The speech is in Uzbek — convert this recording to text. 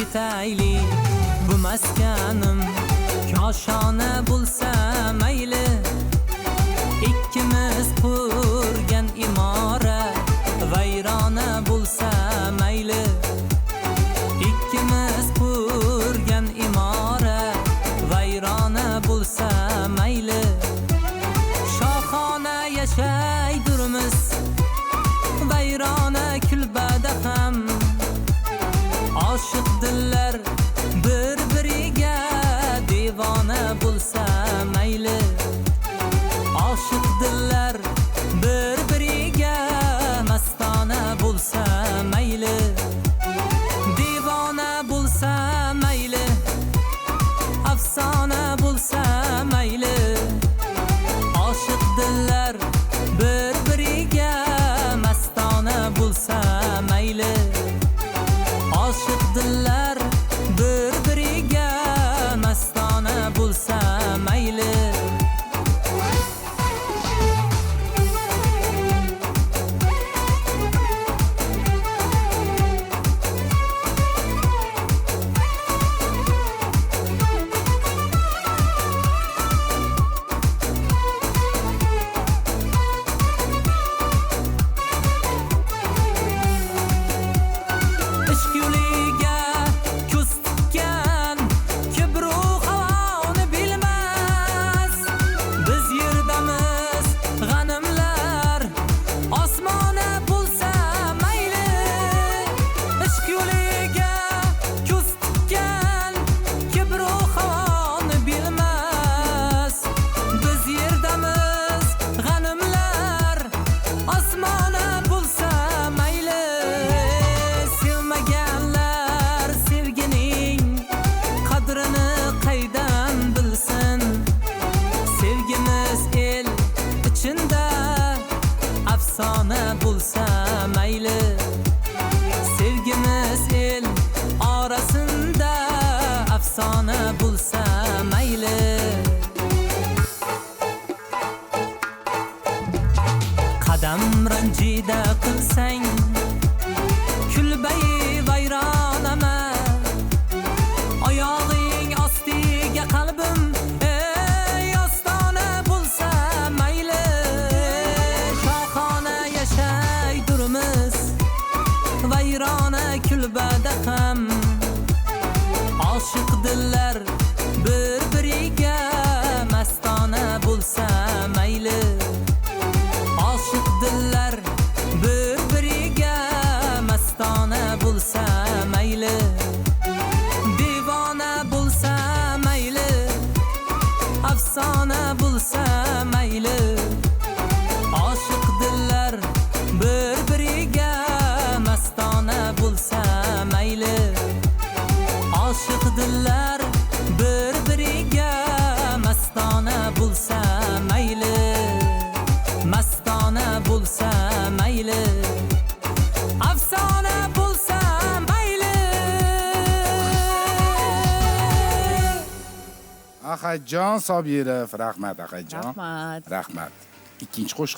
ketayli bu maskanim koshona bo'lsa mayli ikkimiz qurgan imorat vayrona bo'lsa mayli ikkimiz qurgan imorat vayrona bo'lsa mayli shohona yashaydurmiz vayrona kulbada ham oshiq dillar bir-biriga devona bo'lsa mayli oshiq dillar bir-biriga mastona bo'lsa mayli devona bo'lsa mayli afsona bo'lsa mayli oshiq dillar bir-biriga mastona bo'lsa mayli oshiq dillar bir-biriga mastona bo'lsa mayli afsona bo'lsa mayli sevgimiz el orasinda afsona bo'lsa mayli qadam ranjida qilsang kulbai vayronama oyog'ing ostiga qalbim vayrona kulbada ham oshiq dillar bir-biriga mastona bo'lsa mayli oshiq dillar bir-biriga mastona bo'lsa mayli devona bo'lsa mayli afsona bo'lsa mayli oshiq dillar bir-biriga mastona bo'lsa mayli oshiq dillar bir-biriga mastona bo'lsa mayli mastona bo'lsa mayli afsona bo'lsa mayli Akajon Sobirov rahmat akajon Rahmat. rahmat ikkinchi qo'shiq